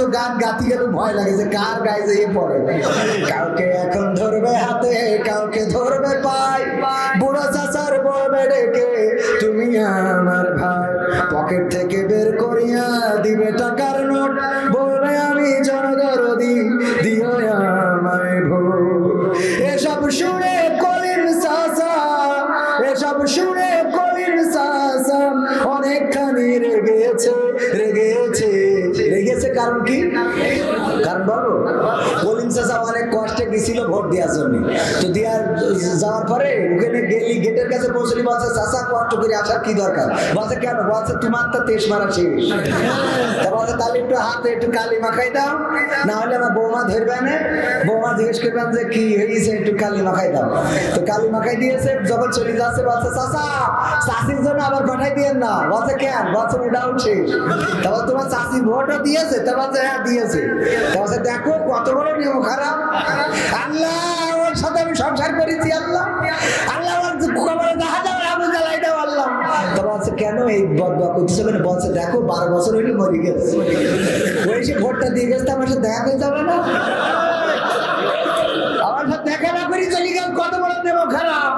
তো গান গাতি গেল ভয় লাগে যে কার গায়ে যে পড়ে। কাউকে এখন ধরবে হাতে, কাউকে ধরবে পাই, বুড়ো চাচার বলবে ডেকে তুমি আমার ভাই, পকেট থেকে বের করিয়া দিবে টাকার নোট, বলবে আমি জনদরদি দিও আমায় ভোট। এসব শুনে কলিম চাচা, এসব শুনে কলিম চাচা অনেকখানি রেগেছে, রেগেছে, রেগেছে। কারণ কি? কারণ বলো, কলিম চাচা অনেক কষ্টে গেছিল ভোট দেওয়ার জন্য। তো দেওয়ার যাওয়ার পরে ওখানে গেলি, গেটের কাছে পৌঁছলি, বলছে চাচা কষ্ট করে আসার কি দরকার? বলছে কেন? বলছে তোমার তো তেজ মারা শেষ। তা বলছে তাহলে একটু হাতে একটু কালি মাখাই দাও, না হলে আমার বৌমা ধরবে না। বৌমা জিজ্ঞেস করবেন যে কি হয়েছে, একটু কালি মাখাই দাও। তো কালি মাখাই দিয়েছে। যখন চলে যাচ্ছে বলছে চাচা চাষির জন্য আবার পাঠাই দিয়েন না। বলছে কেন? বলছে ওটাও শেষ। তারপর তোমার চাষি ভোটও দিয়েছে? তা বলছে হ্যাঁ দিয়েছে। তা বলছে দেখো কত বড় নিয়ম খারাপ। আল্লাহ ওর সাথে আমি সংসার করেছি, আল্লাহ আল্লাহ খবরে দেখা যাবে আবু জ্বালাই দাও আল্লাহ। তা বলছে কেন এই বদবা করতেছে? বলছে দেখো 12 বছর হইলে মরে গেছে, ওই সে ভোটটা দিয়ে গেছে, আমার সাথে দেখা হয়ে যাবে না? আমার সাথে দেখা না করি চলে গেল, কত বড় নিয়ম খারাপ।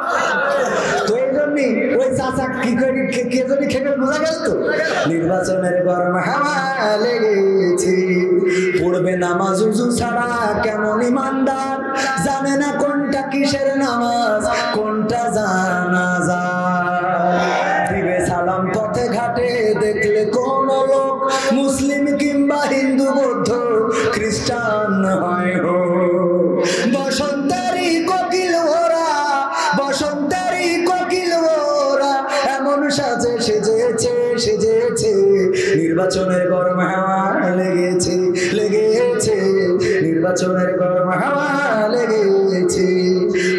তো এই জন্যই ওই চাচা কি করে কে যদি খেপে বোঝা গেল। তো নির্বাচনের গরম হাওয়া লেগেছে, পড়বে নামাজ উজু ছাড়া কেমন ইমানদার, জানে না কোনটা কিসের নামাজ কোনটা জানাজা, দিবে সালাম পথে ঘাটে দেখলে কোন লোক, মুসলিম কিংবা হিন্দু বৌদ্ধ খ্রিস্টান হয় হো। বসন্তেরই কোকিল ওরা, বসন্তেরই কোকিল ওরা এমন সাজে সেজেছে, সেজেছে। নির্বাচনের গরম হাওয়া লেগেছে, লেগেছে, নির্বাচনের গরম হাওয়া লেগেছে।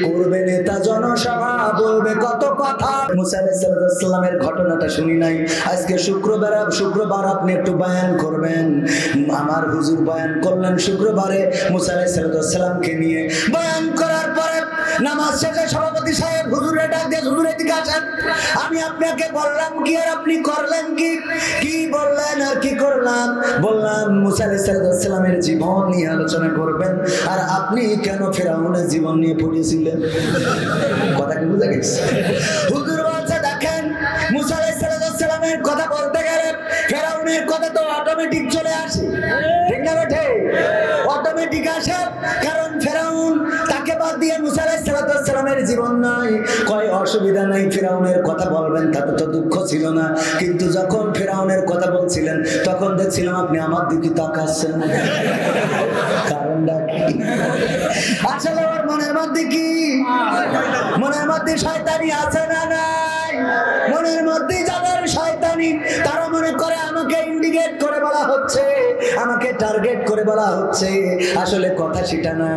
করবে নেতা জনসভা, বলবে কত কথা। মুসা আলাইহিস সালামের ঘটনাটা শুনি নাই, আজকে শুক্রবার আপনি একটু বয়ান করবেন। আমার হুজুর বয়ান করলেন শুক্রবারে মুসা আলাইহিস সালামকে নিয়ে। বয়ান করার পরে নামাজ শেষে সভাপতি সাহেব হুজুরে ডাক দিয়ে, হুজুর এদিকে আসেন, আমি আপনাকে বললাম কি আর আপনি করলেন কি? কি বললেন আর কি করলাম? বললাম মুসা আলাইহিস সালামের জীবন নিয়ে আলোচনা করবেন, আর আপনি কেন ফেরাউনের জীবন নিয়ে পড়েছিলেন? কথা কি বুঝা গেছে? হুজুর বলছে দেখেন, মুসা আলাইহিস সালামের কথা বলতে গেলে ফেরাউনের কথা তো অটোমেটিক চলে আসে, ঠিক না বেঠে? অটোমেটিক আসে, কারণ ফেরাউন তাকে বাদ দিয়ে মুসা আলাইহিস সালামের জীবন নাই। কয় অসুবিধা নাই, ফেরাউনের কথা বলবেন, তাতে তো দুঃখ ছিল না। কিন্তু যখন ফেরাউনের কথা বলছিলেন তখন দেখছিলাম আপনি আমার দিকে তাকাচ্ছেন, কারণটা কি? আসলে ওর মনের মধ্যে কি? মনের মধ্যে শয়তানি আছে না নাই? মনের মধ্যে যাদের শয়তানি, তারা মনে করে আমাকে ইন্ডিকেট করে বলা হচ্ছে, আমাকে টার্গেট করে বলা হচ্ছে। আসলে কথা সেটা না।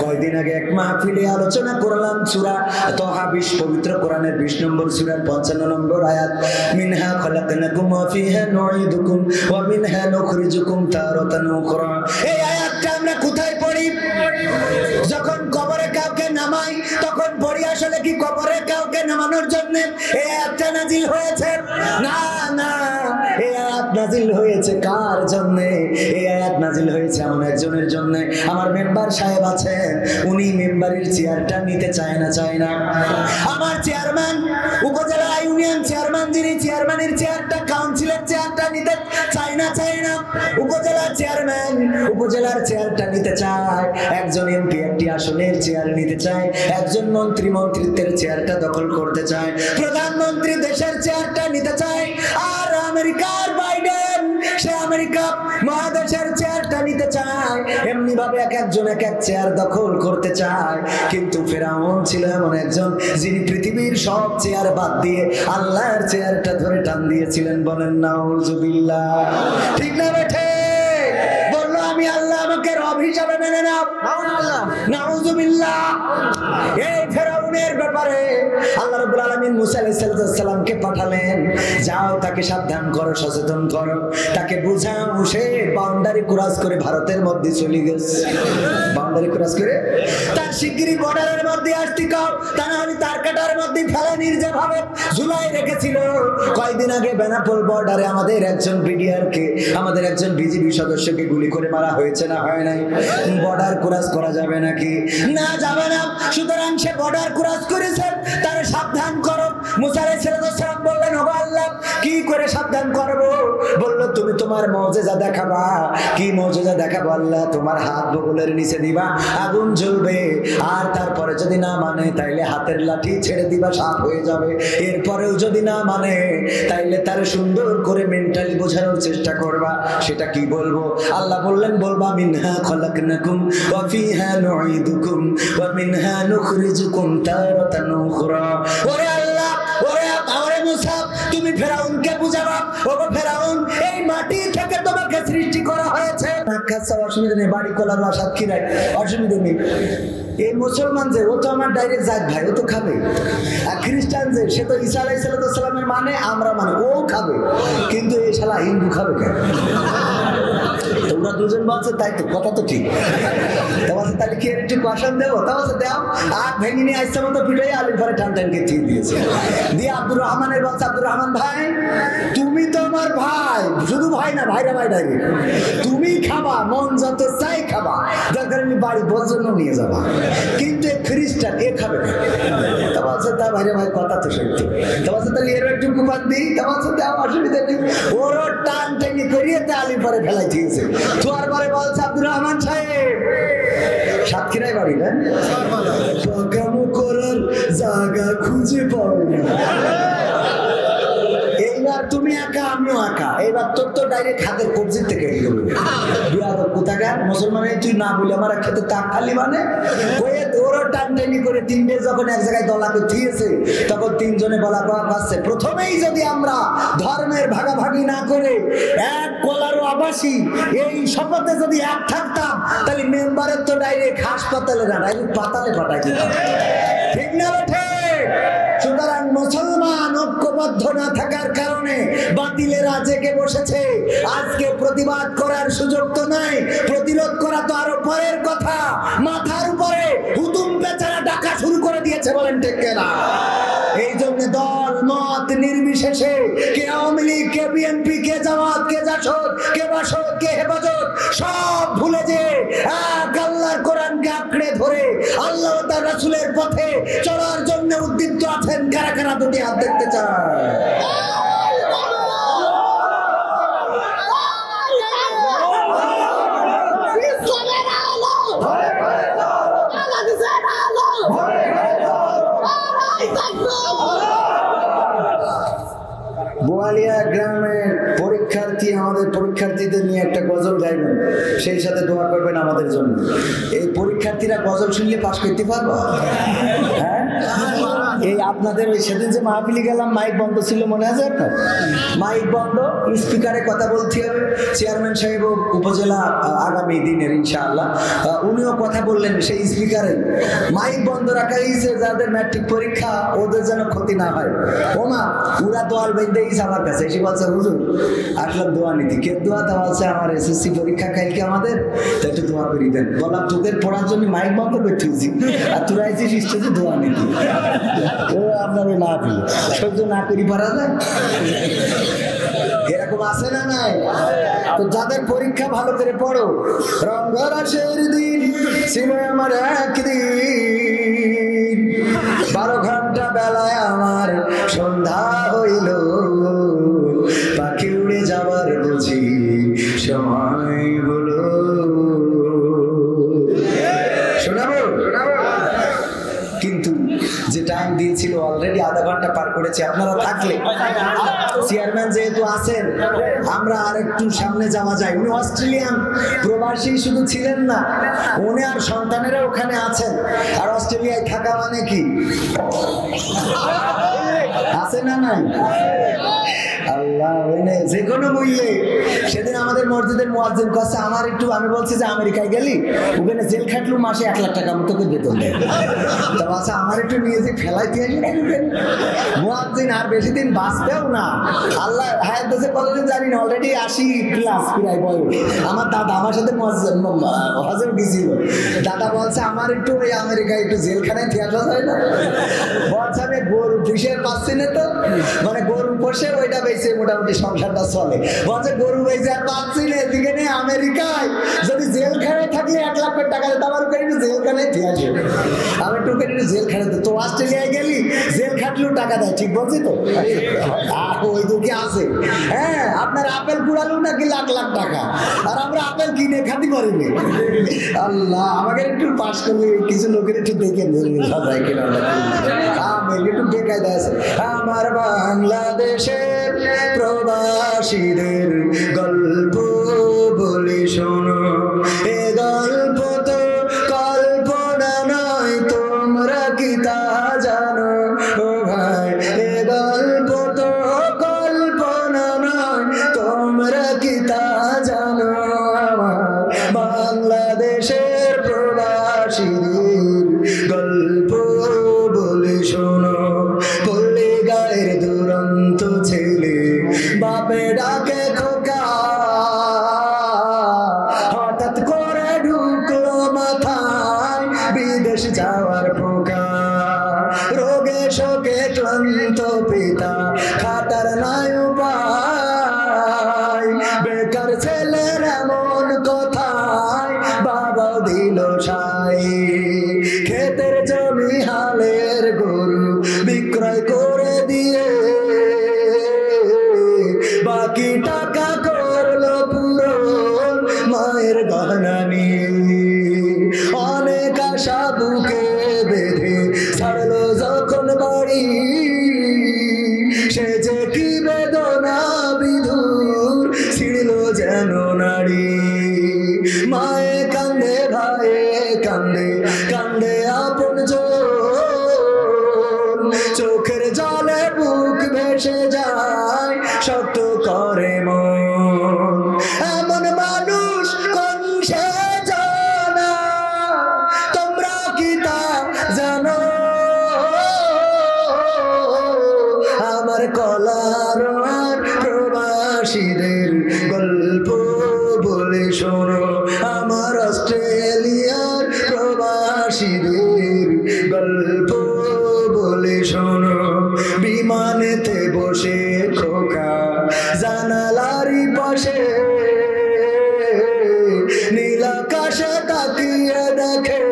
কয়দিন আগে এক মাহফিলে আলোচনা করলাম সূরা তাহা, পবিত্র কোরআনের 20 নম্বর সূরার 55 নম্বর আয়াত, মিনহা খলাকনাকুম ওয়া ফিহা নুঈদুকুম ওয়া মিনহা নুখরিজুকুম তারাতান উখরা। এই আয়াতটা আমরা কোথায় পড়ি? যখন কবরে কাউকে নামাই তখন পড়ি। আসলে কি কবরে কাউকে নামানোর জন্য এই আয়াতটা নাজিল হয়েছে? না না, এই আয়াত নাজিল হয়েছে কার জন্য? এই আয়াত নাজিল হয়েছে এমন একজনের জন্য। আমার মেম্বার সাহেব আছেন, উনি মেম্বারের চেয়ারটা নিতে চায় না, চায় না। আমার চেয়ারম্যান, উপজেলা ইউনিয়ন চেয়ারম্যান, যিনি চেয়ারম্যানের চেয়ারটা, কাউন্সিলের চেয়ারটা নিতে চায় না, চায় না। উপজেলার চেয়ারম্যান উপজেলার চেয়ারটা নিতে চায়, একজন এমপি একটি আসনের চেয়ার নিতে চায়, একজন মন্ত্রী মন্ত্রিত্বের চেয়ারটা দখল করতে চায়, প্রধানমন্ত্রী দেশের চেয়ারটা নিতে চায়, আর আমেরিকার বাইডেন সে আমেরিকা মহাদেশের চেয়ারটা নিতে চায়। এমনি ভাবে এক একজন এক এক চেয়ার দখল করতে চায়। কিন্তু ফেরাউন ছিল এমন একজন, যিনি পৃথিবীর সব চেয়ার বাদ দিয়ে আল্লাহর চেয়ারটা ধরে টান দিয়েছিলেন। বলেন নাউজুবিল্লাহ, ঠিক না বেঠে? বললো আমি আল্লাহ, আমাকে রব হিসাবে মেনে নাও। নাউজুবিল্লাহ। এই ফেরাউনের ব্যাপারে আল্লাহ রাব্বুল আলামিন মুসা আলাইহিস সালামকে পাঠালেন, যাও তাকে সাবধান করো, সচেতন করো, তাকে বুঝাও। সে বাউন্ডারি ক্রস করে ভারতের মধ্যে চলে গেছে, বাউন্ডারি ক্রস করে তার শিগগিরই বর্ডারের মধ্যে আসতে কও, তা না হলে তার কাটার মধ্যে ফেলে নির্যাতভাবে ঝুলাই রেখেছিল। কয়েকদিন আগে বেনাপোল বর্ডারে আমাদের একজন বিডিআরকে, আমাদের একজন বিজিবি সদস্যকে গুলি করে মারা হয়েছে না হয় নাই? বর্ডার ক্রস করা যাবে নাকি? না, যাবে না। সুতরাং সে বর্ডার ক্রস করেছে, তার সাবধান করো। মুসা আলাইহিস সালাম বললেন, ওগো আল্লাহ, কি করে সাবধান করব? বলল, তুমি তোমার মুজিজা দেখাবা। কি মুজিজা দেখাবো আল্লাহ? তোমার হাত বগলের নিচে দিবা, আগুন জ্বলবে, আর তারপরে যদি না মানে তাইলে হাতের লাঠি ছেড়ে দিবা, সাপ হয়ে যাবে। এরপরেও যদি না মানে তাইলে তার সুন্দর করে মেন্টালি বোঝানোর চেষ্টা করবা। সেটা কি বলবো? আল্লাহ বললেন, বলবা মিনহা খলাকনাকুম ওয়া ফিহা নুঈদুকুম ওয়া মিনহা নুখরিজুকুম তারাতান উখরা। ওরে আল্লাহ, ওরে মুসা, তুমি ফেরাউনকে বুঝাবা, ওগো ফেরাউন, এই মাটি থেকে তোমাকে সৃষ্টি করা হয়েছে। অসুবিধা নেই, বাড়ি কলার সাক্ষী রায়, অসুবিধা নেই। এই মুসলমান যে, ও তো আমার ডাইরেক্ট জাত ভাই, ও তো খাবে। আর খ্রিস্টান যে, সে তো ঈসা আলাইহিস সালামের মানে, আমরা মানে, ও খাবে। কিন্তু এই শালা হিন্দু খাবে কেন? তোমরা দুজন বলছো তাই তো, কথা তো ঠিক। তাহলে কি একটু কোয়াশন দেবো? তাহলে দাও। আট ভেঙে নিয়ে আসছে মতো পিঠে আলুর পরে টান টানকে ঠিক দিয়েছে। দিয়ে আব্দুর রহমানের বলছে, আব্দুর রহমান ভাই, তুমি তো আমার ভাই, শুধু ভাই না, ভাইরা ভাই ডাইরে, তুমি খাবা, মন যত চাই খাবা, দরকার আমি বাড়ি ভোজন নিয়ে যাবা। কিন্তু এই খ্রিস্টান, এ খাবে না। তা বলছে, তা ভাইরা ভাই, কথা তো সত্য। তা বলছে, তাহলে এর একটু কুপান দিই। তা বলছে, দেওয়া অসুবিধা নেই। ওরও টান টেনে করিয়ে তা আলুর পরে ফেলাই দিয়েছে। তোর পরে বলছে, আব্দুর রহমান সাহেব, সাতক্ষীরায় বাড়ি না, কামু করার জায়গা খুঁজে পাও না। এইবার তুমি একা, আমিও একা। এইবার তোর তো ডাইরেক্ট হাতের কবজির থেকে কোথাকার মুসলমান, তুই না বলি আমার খেতে তাক খালি মানে ওরও টানটানি করে তিনটে যখন এক জায়গায় দলাকে থিয়েছে, তখন তিনজনে বলা পাচ্ছে, প্রথমেই যদি আমরা ধর্মের ভাগাভাগি না করে এক কলারও আবাসী, এই শপথে যদি এক থাকতাম, তাহলে মেম্বারের তো ডাইরেক্ট হাসপাতালে না, ডাইরেক্ট পাতালে পাঠাই দিতাম। ঠিক না বেঠে? সুতরাং মুসলমান ঐক্যবদ্ধ না থাকার কারণে বাতিলেরা জেগে বসেছে। আজকে প্রতিবাদ করার সুযোগ তো নাই, প্রতিরোধ করা তো আরো পরের কথা। মাথার উপরে হুতুম বেচারা ডাকা শুরু করে দিয়েছে, বলেন ঠিক না? এই জন্য দল মত নির্বিশেষে, কে আওয়ামী লীগ, কে বিএনপি, কে জামাত, কে জাসদ, কে বাসদ, কে হেফাজত, সব ভুলে যে এক আল্লাহর কোরআনকে আঁকড়ে ধরে আল্লাহ ও তার রাসূলের পথে চলার জন্য উদ্দীপ্ত আছেন। কারা কারা দুটি হাত দেখতে চায়? বোয়ালিয়া গ্রামের পরীক্ষার্থী, আমাদের পরীক্ষার্থীদের নিয়ে একটা গজল গাইবেন, সেই সাথে দোয়া করবেন আমাদের জন্য। এই পরীক্ষার্থীরা গজল শুনলে পাস করতে পারবো? হ্যাঁ, এই আপনাদের ওই সেদিন যে মাহফিলে গেলাম, মাইক বন্ধ ছিল, মনে আছে আপনার? মাইক বন্ধ, স্পিকারে কথা বলতে হবে। চেয়ারম্যান সাহেব উপজেলা আগামী দিনের ইনশাআল্লাহ, উনিও কথা বললেন সেই স্পিকারে। মাইক বন্ধ রাখা হয়েছে, যাদের ম্যাট্রিক পরীক্ষা, ওদের যেন ক্ষতি না হয়। ওমা, ওরা দোয়াল বেঁধে গেছে আমার কাছে, এসে বলছে, হুজুর আসলাম দোয়া নিতে। কে দোয়া? তা বলছে, আমার এসএসসি পরীক্ষা কালকে আমাদের, তো একটু দোয়া করি দেন। বললাম, তোদের পড়ার জন্য মাইক বন্ধ করতে হয়েছি, আর তোরা এসেছিস স্টেজে দোয়া নিতে। ও আপনার ওই মাহফিল সহ্য না করি পারা যায়? এরকম আছে না নাই? তো যাদের পরীক্ষা ভালো করে পড়ো। রঙ্গরাসের দিন ছিল আমার একদিন, 12 ঘন্টা বেলায় আমার সন্ধ্যা হইল, পাখি উড়ে যাওয়ার বুঝি সময় হলো। শোনাবো? কিন্তু যে টাইম দিয়েছিল অলরেডি আধা ঘন্টা পার করেছে। আপনারা থাকলে, চেয়ারম্যান যেহেতু আছেন, আমরা আর একটু সামনে যাওয়া যায়। উনি অস্ট্রেলিয়ান প্রবাসী শুধু ছিলেন না, উনি আর সন্তানেরা ওখানে আছেন। আর অস্ট্রেলিয়ায় থাকা মানে কি আছে না নাই? আল্লাহ যে কোনো মূল্যে। সেদিন আমাদের মসজিদের মুয়াজ্জিন কাছে আমার একটু, আমি বলছি যে আমেরিকায় গেলি ওখানে জেল খাটলু মাসে 1 লাখ টাকা মতো করে বেতন দেয়, তা আচ্ছা আমার একটু নিয়ে যে ফেলাইতে আসবে মুয়াজ্জিন আর বেশি দিন বাঁচবেও না। আল্লাহ হায়াত দেশে কতদিন জানি না, অলরেডি 80+ প্রায় বয়স। আমার দাদা আমার সাথে হজর গেছিল, দাদা বলছে আমার একটু ওই আমেরিকায় একটু জেলখানায় ফেলা যায় না, বলছে আমি গরু পুষে পাচ্ছি না তো, মানে গরু পোষে ওইটা বেঁচে মোটামুটি সংসারটা চলে, বলছে গরু বেঁচে আর পাচ্ছি না, এদিকে নেই আমেরিকায় যদি জেলখানায় থাকলে 1 লাখ টাকা দিতে আমার একটু জেলখানায় ফিরে আসবে, আমি একটু একটু জেলখানাতে। তো অস্ট্রেলিয়ায় গেলি জেল খাটলেও টাকা দেয়, ঠিক বলছি তো? ওই দুঃখে আছে। হ্যাঁ, আপনার আপেল কুড়ালেও নাকি লাখ লাখ টাকা, আর আমরা আপেল কিনে খাতে পারিনি। আল্লাহ আমাকে একটু পাস করলে কিছু লোকের একটু দেখে সবাই কিনা একটু বেকায়দা আছে। আমার বাংলাদেশের প্রবাসীদের গল্প বলি শোনো, এ গল্প তো কল্পনা নয়, তোমরা কি তা জানো? ও ভাই, এ গল্প তো কল্পনা নয়, তোমরা কি তা জানো? আমার বাংলাদেশের প্রবাসীদের গল্প বলে শোনো, পল্লী গায়ের দুরন্ত ছেলে বাপে ডাকে খোকা, হঠাৎ করে ঢুকলো মাথায় বিদেশ যাওয়ার পোকা, রোগে শোকে ক্লান্ত পিতা খাটার নাই উপায়, বেকার ছেলের এমন কথায় বাবা দিল সাই, ক্ষেতের জমি হালের গরু বিক্রয় করে দিয়ে বাকি টাকা করলো পূরণ মায়ের গহনা নিয়ে, অনেক আশা বুকে বেঁধে ছাড়লো যখন বাড়ি, সে যে কি বেদনা বিধুর ছিড়ল যেন নারী, মায়ে কান্দে ভাইয়ে কান্দে কান্দে আপন চোখের জলে বুক ভেসে যায় শক্ত করে মন, এমন মানুষ কোন সে জানা, তোমরা কি তা জানো? আমার কলার প্রবাসীদের গল্প বলে শোনো, আমার অস্ট্রেলিয়ার প্রবাসীদের গল্প বলে শোনো, বিমানেতে বসে খোকা জানালারি পাশে নীল আকাশে তাকিয়ে দেখে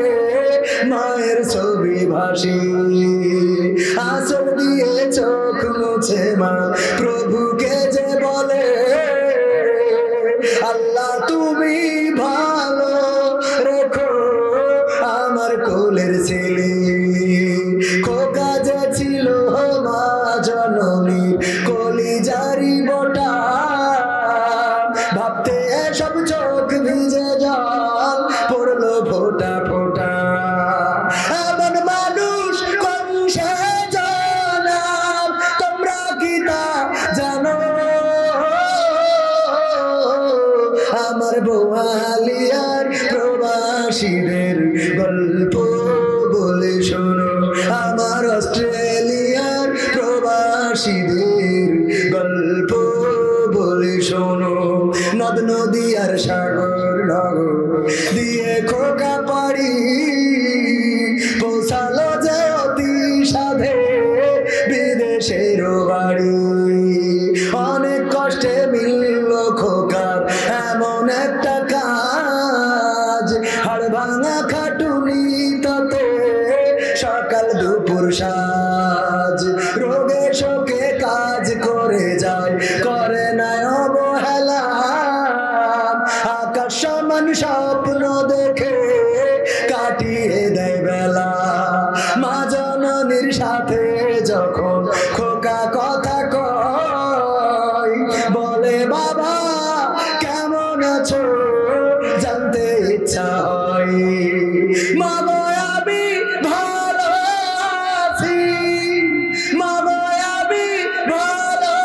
মায়ের ছবি ভাসি, আঁচল দিয়ে চোখ মুছে মা প্রভুকে যে বলে, আল্লাহ তুমি ভালো রেখো আমার কোলের ছেলে, খোকা যে ছিল মা জননী কলিজারি বোটা, ভাবতে সব চোখ ভিজে জল পড়লো ফোটা ফোটা, এমন মানুষ কোন সে জানা, তোমরা কি তা জানো? আমার বোয়ালিয়ার প্রবাসীদের গল্প বলে শোনো, আমার অস্ট্রেলিয়ার প্রবাসীদের গল্প বলে শোনো, নদ নদী আর সাগর নগর দিয়ে খোকা পাড়ি পৌঁছালো যে অতি সাধে বিদেশের বাড়ি, অনেক কষ্টে মিলল খোকার এমন একটা কাজ, হাড় ভাঙা খাটুনি তাতে সকাল দুপুর সাজ, রোগে শোকে কাজ করে যায় করে না অবহেলা, আকাশ সমান স্বপ্ন দেখে কাটিয়ে দেয় বেলা, মা জননীর সাথে যখন খোকা কথা কয় বলে বাবা কেমন আছো জানতে ইচ্ছা হয়, মা গো আমি ভালো আছি, মা গো আমি ভালো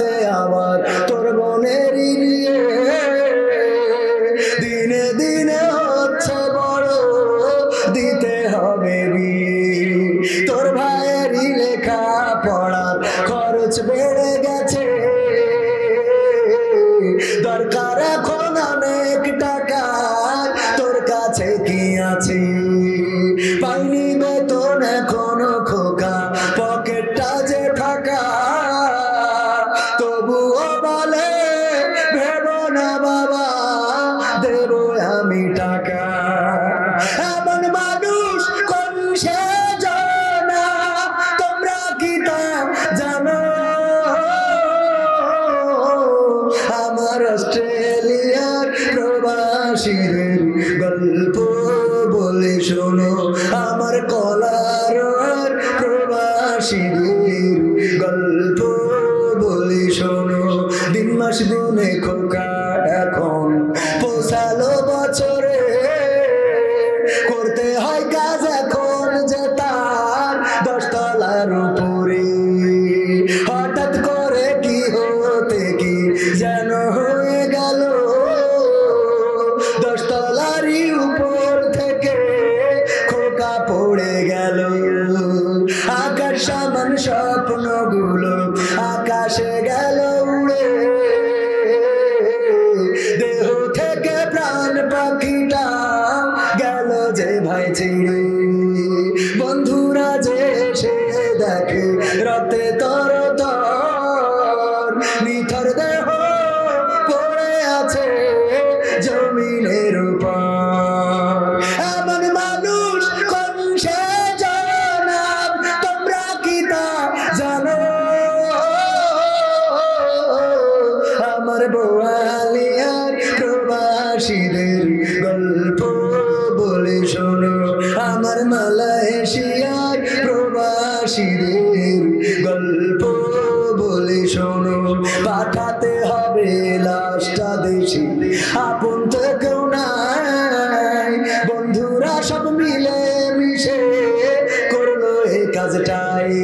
আছে আবার তোর বোনেরই নিয়ে দিনে দিনে হচ্ছে বড় দিতে হবে বিয়ে তোর ভাইয়েরই লেখা পড়ার খরচ বেড়ে গেছে দরকার এখন অনেক টাকা তোর কাছে কি আছে পাইনি বেতন এখনো খোকা পকেটটা যে ফাঁকা তবুও বলে ভেবো না বাবা দেবো আমি টাকা এমন মানুষ কোন সে জানা তোমরা কি তা জানো আমার অস্ট্রেলিয়ার প্রবাসীদের গল্প বলে শোনো আমার কলার প্রবাসীদের গল্প বলে শোনো দিন মাস গুনে খোকা এখন পোষালো বছরে করতে হয় কাজ এখন যে তার 10 তলার উপরে হঠাৎ করে কি হতে কি যেন হয়ে গেল 10 তলারই উপর থেকে খোকা পড়ে গেল আকাশ সমান স্বপ্নগুলো আকাশে গেল উড়ে দেহ থেকে প্রাণ পাখিটা গেল যে ভাই ছিড়ে বন্ধুরা যে এসে দেখে রক্তে তর তর নিথর দেহ পড়ে আছে জমিনের উপর এমন মানুষ কোন সে জানাব তোমরা কি তা জানো আমার বোয়ালিয়ার প্রবাসীদের গল্প বলে শোনো আমার মালয়েশিয়ার প্রবাসীদের গল্প বলে শোনো পাঠাতে হবে লাশটা দেশে আপন তো কেউ নাই বন্ধুরা সব মিলে মিশে করলো এই কাজটাই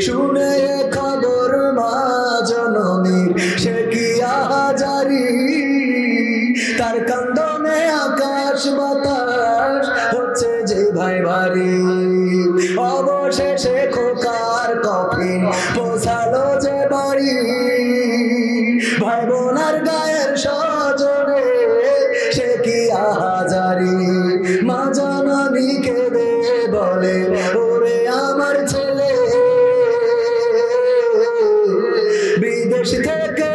শুনে খবর মা জননীর সে কি আহাজারি তার কান্দনে আকাশ বাতাস হচ্ছে যে ভাই ভারী অবশেষে খোকার কফিন পৌঁছালো যে বাড়ি ভাই বোনার গায়ের সজনে সে কি আহাজারি মা জননীকে দে বলে ওরে আমার ছেলে বিদেশ থেকে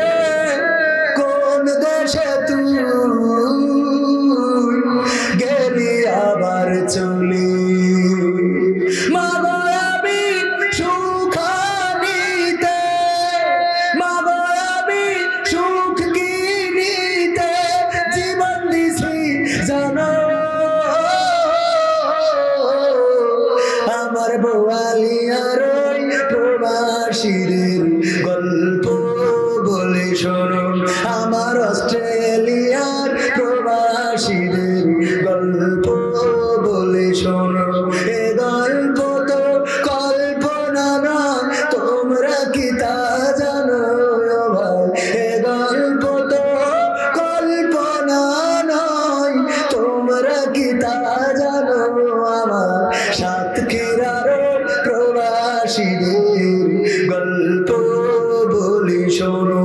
কোন দেশে তুই গেলি আবার চলি মা গো আমি সুখ নিতে মা গো আমি সুখ কিনিতে জীবন দিছি জানো আমার বোয়ালিয়ার প্রবাসীদের গল্প বলে শোনো আমার অস্ট্রেলিয়ার প্রবাসীদের গল্প বলে শোনো এ গল্প তো কল্পনা না তোমরা কি তা জানো ভাই এ গল্প তো কল্পনা নয় তোমরা কি তা জানো আমার সাতক্ষীরার প্রবাসীদের গল্প বলে শোনো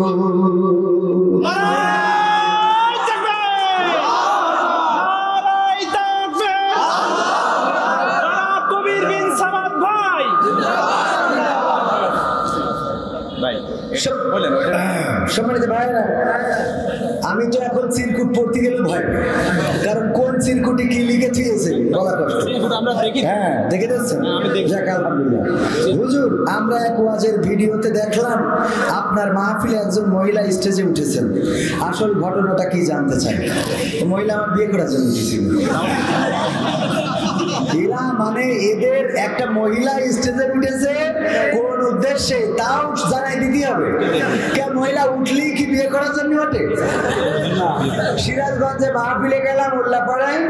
সম্মানিত ভাইরা আমি তো এখন চিরকুট পড়তে গেলে ভয় কারণ কোন চিরকুটে কি লিখে থিয়েছে বলা কষ্ট হ্যাঁ দেখে দিচ্ছেন যাক আলহামদুলিল্লাহ হুজুর আমরা এক ওয়াজের ভিডিওতে দেখলাম আপনার মাহফিলে একজন মহিলা স্টেজে উঠেছেন আসল ঘটনাটা কি জানতে চাই মহিলা আমার বিয়ে করার জন্য উঠেছিল এরা মানে এদের একটা মহিলা স্টেজে উঠেছে কোন উদ্দেশ্যে তাও জানাই দিতে উঠতেই হবে। কে মহিলা উঠলেই কি বিয়ে করার জন্য ওঠে? সিরাজগঞ্জে মাহফিলে গেলাম উল্লাপাড়ায়,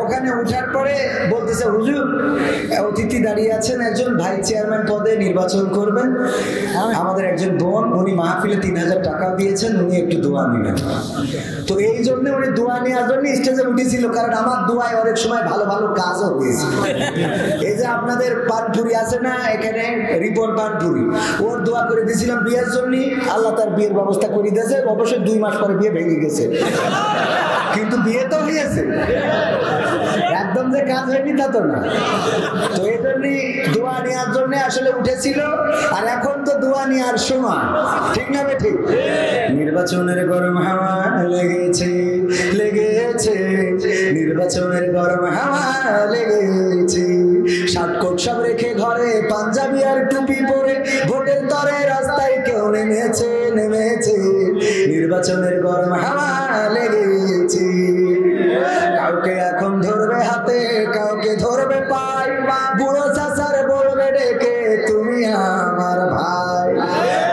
ওখানে উঠার পরে বলতেছে হুজুর অতিথি দাঁড়িয়ে আছেন, একজন ভাই চেয়ারম্যান পদে নির্বাচন করবেন, আমাদের একজন বোন, উনি মাহফিলে 3000 টাকা দিয়েছেন, উনি একটু দোয়া নেবেন। তো এই জন্য উনি দোয়া নেওয়ার জন্য স্টেজে উঠেছিল, কারণ আমার দোয়ায় অনেক সময় ভালো ভালো কাজও হয়েছে। এই যে আপনাদের পানপুরি আছে না এখানে, রিপন পানপুরি, ওর দোয়া করে দিয়েছিলাম বিয়ের জন্য, আল্লাহ তার বিয়ের ব্যবস্থা করে দিয়েছে। অবশ্যই 2 মাস পরে বিয়ে ভেঙে গেছে, কিন্তু বিয়ে তো হয়েছে, একদম যে কাজ হয়নি তা তো না। তো এই জন্যই দোয়া নেওয়ার জন্য আসলে উঠেছিল, আর এখন তো দোয়া নেওয়ার সময়, ঠিক না বে ঠিক? নির্বাচনের গরম হাওয়া লেগেছে লেগেছে, নির্বাচনের গরম হাওয়া লেগেছে, শার্টকোট সব রেখে ঘরে পাঞ্জাবি আর টুপি পরে ভোটের তরে রাস্তায় কেউ নেমেছে নেমেছে, নির্বাচনের গরম হাওয়া লেগেছে। কাউকে এখন ধরবে হাতে, কাউকে ধরবে পাই, বুড়ো চাচার বলবে ডেকে তুমি আমার ভাই,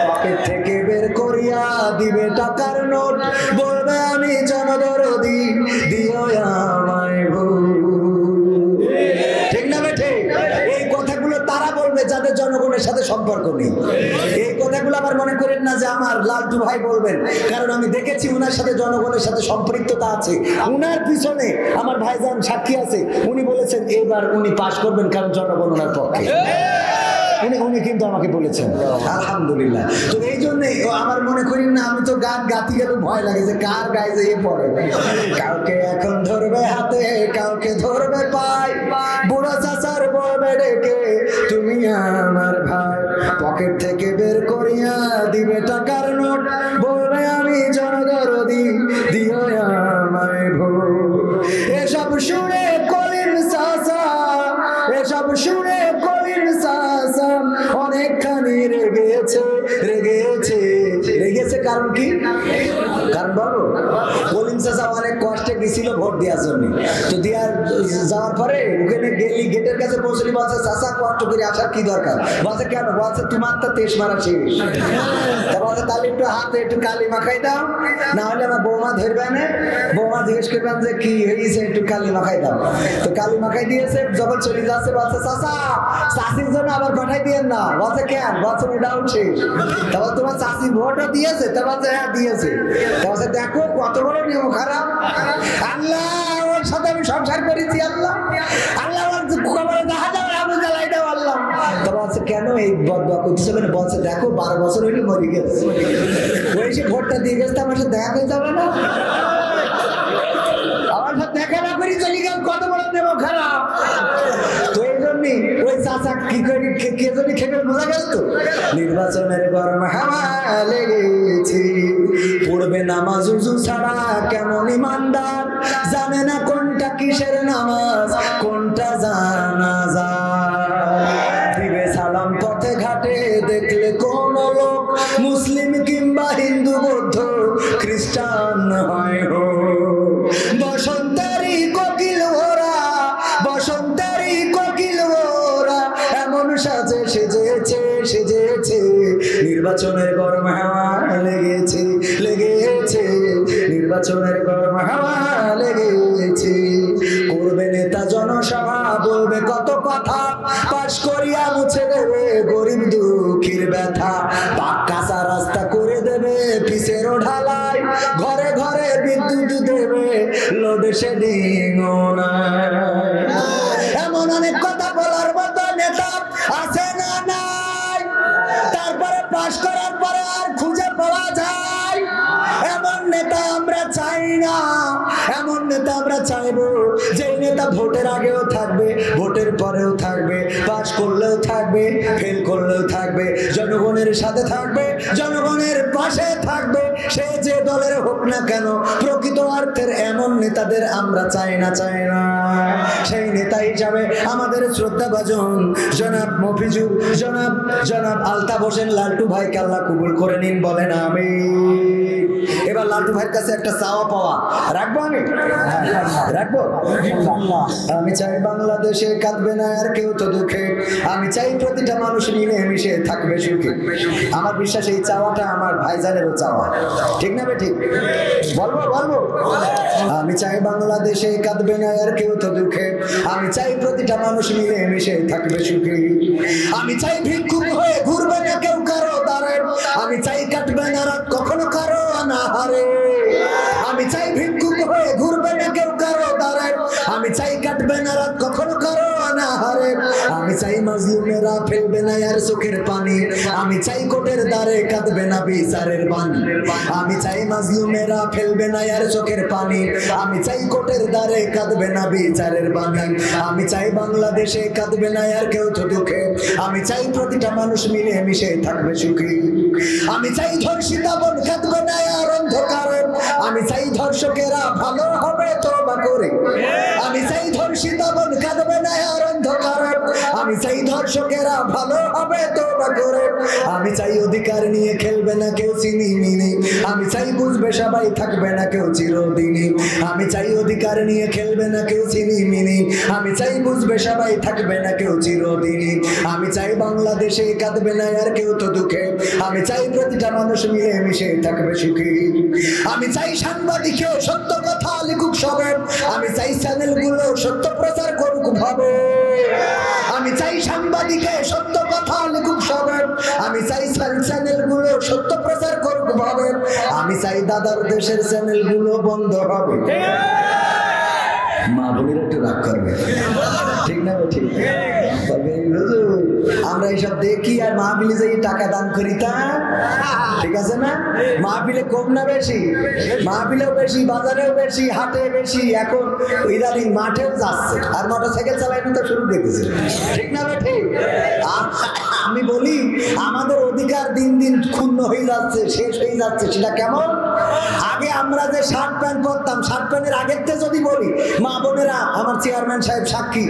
পকেট থেকে বের করিয়া দিবে টাকার নোট, বলবে আমি জনদরদি দিও আমায় ভুল। ঠিক না বেঠে? এই কথাগুলো তারা বলবে যাদের জনগণের সাথে সম্পর্ক নেই। এই কথাগুলো আবার মনে করেন না যে আমার লালটু ভাই বলবেন, কারণ আমি দেখেছি উনার সাথে জনগণের সাথে সম্পৃক্ততা আছে, উনার পিছনে আমার ভাইজান সাক্ষী আছে, উনি বলেছেন এবার উনি পাশ করবেন, কারণ জনগণ ওনার পক্ষে, উনি কিন্তু আমাকে বলেছেন, আলহামদুলিল্লাহ। তো এই জন্যই আমার মনে করি না, আমি তো গান গাতে গেলে ভয় লাগে যে কার গায়ে যে পড়ে। কাউকে এখন ধরবে হাতে, কাউকে ধরবে পাই, বুড়ো চাচার বলবে ডেকে তুমি আমার ভাই, পকেট থেকে বের করিয়া দিবে টাকার নোট, বলবে আমি জনদরদি দিও আমায় ভুল। এসব শুনে কলিম চাচা, এসব শুনে কলিম চাচা অনেকখানি রেগেছে রেগেছে রেগেছে। কারণ কি? কারণ বলো, কলিম চাচা অনেক কষ্টে গেছিল ভোট দেওয়ার জন্য। তো দেওয়ার যাওয়ার পরে ওখানে গেলি, গেটের কাছে পৌঁছলি, বলছে চাচা কষ্ট করে আসার কি দরকার? বলছে কেন? বলছে তোমার তো তেজ মারা শেষ। তা বলছে তাহলে একটু হাতে একটু কালি মাখাই দাও, না হলে আমার বৌমা ধরবে না। বৌমা জিজ্ঞেস করবেন যে কি হয়েছে, একটু কালি মাখাই দাও। তো কালি মাখাই দিয়েছে, যখন চলে যাচ্ছে বলছে চাচা চাষির জন্য আবার পাঠাই দিয়েন না। বলছে কেন? বলছে ওটাও শেষ। তারপর তোমার চাষি ভোটও দিয়েছে? তা বলছে হ্যাঁ দিয়েছে। তা বলছে দেখো কত বড় নিয়ম খারাপ, আল্লাহ ওর সাথে আমি সংসার করেছি, আল্লাহ আল্লাহ খবরে দেখা যাবে আবু জ্বালাই দাও আল্লাহ। তা বলছে কেন এই বদয়া করতেছে? বলছে দেখো 12 বছর হইলে মরে গেছে, ওই সে ভোটটা দিয়ে গেছে, আমার সাথে দেখা হয়ে যাবে না, আমার সাথে দেখা না করি চলে গেল, কত বড় নেব খারাপ। তো এই জন্যই ওই চাচা কি করে কে যদি খেতে বোঝা গেল। তো নির্বাচনের গরম হাওয়া লেগেছে, পড়বে নামাজ উজু ছাড়া কেমন ইমানদার, জানে না কোনটা কিসের নামাজ কোনটা জানাজা, দিবে সালাম পথে ঘাটে দেখলে কোন লোক, মুসলিম কিংবা হিন্দু বৌদ্ধ খ্রিস্টান হয় হো, বসন্তেরই কোকিল ওরা, বসন্তেরই কোকিল ওরা এমন সাজে সেজেছে সেজেছে, নির্বাচনের গরম হাওয়া লেগেছে লেগেছে, নির্বাচনের গরম হাওয়া লেগেছে, করবে নেতা জনসভা বলবে কত কথা, পাশ করিয়া মুছে দেবে গরিব দুঃখীর ব্যথা, কাঁচা রাস্তা করে দেবে পিসেরও ঢালাই, ঘরে ঘরে বিদ্যুৎ দেবে লোডশেডিং নাই। এমন অনেক কথা বলার মতো নেতা আছে না নাই? তারপরে পাশ করার পরে আর খুঁজে পাওয়া যায় এমন নেতা আমরা চাই না। এমন নেতা আমরা চাইবো যেই নেতা ভোটের আগেও থাকবে, ভোটের পরেও থাকবে, পাস করলেও থাকবে, ফেল করলেও থাকবে, জনগণের সাথে থাকবে, জনগণের পাশে থাকবে, সে যে দলের হোক না কেন। প্রকৃত অর্থের এমন নেতাদের আমরা চাই না চাই না। সেই নেতা হিসাবে আমাদের শ্রদ্ধাভাজন জনাব মফিজুর, জনাব আলতাফ হোসেন লালটু ভাইকে আল্লাহ কবুল করে নিন, বলেন আমিন। এবার এবার লালটু ভাইয়ের কাছে একটা চাওয়া পাওয়া রাখবো, আমি রাখবো। আমি চাই বাংলাদেশে কাঁদবে না আর কেউ তো দুঃখে, আমি চাই প্রতিটা মানুষ মিলে মিশে থাকবে সুখে। আমার বিশ্বাস এই চাওয়াটা আমার ভাইজানেরও চাওয়া, ঠিক না? ঠিক বলবো বলবো। আমি চাই বাংলাদেশে কাঁদবে না আর কেউ তো দুঃখে, আমি চাই প্রতিটা মানুষ মিলে মিশে থাকবে সুখে। আমি চাই ভিক্ষুক হয়ে ঘুরবে না কেউ কারো দ্বারে, আমি চাই কাটবে না রাত কখনো কারো অনাহারে। আমি চাই ভিক্ষুক হয়ে ঘুরবে না কেউ কারো দ্বারে, আমি চাই কাটবে না রাত কখনো কারো অনাহারে। আমি চাই মাজলুমেরা ফেলবে না আর চোখের পানি, আমি চাই কোটের দ্বারে কাঁদবে না বিচারের বাণী। আমি চাই মাজলুমেরা ফেলবে না আর চোখের পানি, আমি চাই কোটের দ্বারে কাঁদবে না বিচারের বাণী। আমি চাই বাংলাদেশে কাঁদবে না আর কেউ তো দুঃখে, আমি চাই প্রতিটা মানুষ মিলে মিশে থাকবে সুখী। আমি চাই ধর্ষিতা বোন কাঁদবে না আর অন্ধকারে, আমি চাই ধর্ষকেরা ভালো হবে তওবা করে। আমি চাই ধর্ষিতা বোন কাঁদবে না আর অন্ধকারে, আমি চাই ধর্ষকেরা ভালো হবে তওবা করে। আমি চাই অধিকার নিয়ে খেলবে না কেউ চিনিমিনি, আমি চাই বুঝবে সবাই থাকবে না কেউ চিরদিনই। আমি চাই অধিকার নিয়ে খেলবে না কেউ চিনিমিনি, আমি চাই বুঝবে সবাই থাকবে না কেউ চিরদিনই। আমি চাই বাংলাদেশে কাঁদবে না আর কেউ তো দুঃখে, আমি চাই প্রতিটা মানুষ মিলে মিশে থাকবে সুখী। আমি চাই সাংবাদিকেও সত্য কথা লিখুক সবে, আমি চাই চ্যানেলগুলো সত্য প্রচার করুক ভাবে। আমি চাই সাংবাদিকে সত্য কথা লিখুক সবে, আমি চাই চ্যানেলগুলো সত্য প্রচার করুক ভাবে। আমি চাই দাদার দেশের চ্যানেলগুলো বন্ধ হবে। মা বোনের একটু রাগ করবে, ঠিক না? ঠিক। তবে আমরা এইসব দেখি আর মাহফিলে যাই টাকা দান করি, তা ঠিক আছে না? মাহফিলে কম না বেশি? মাহফিলেও বেশি, বাজারেও বেশি, হাটে বেশি, এখন ইদানিং মাঠেও যাচ্ছে আর মোটরসাইকেল চালানো তো শুরু দেখেছে, ঠিক না? ঠিক। আমি বলি আমাদের অধিকার দিন দিন ক্ষুণ্ণ হয়ে যাচ্ছে, শেষ হয়ে যাচ্ছে। সেটা কেমন? আগে আমরা যে শার্ট প্যান্ট পরতাম, শার্ট প্যান্টের আগের থেকে যদি বলি, মা বোনেরা, আমার চেয়ারম্যান সাহেব সাক্ষী,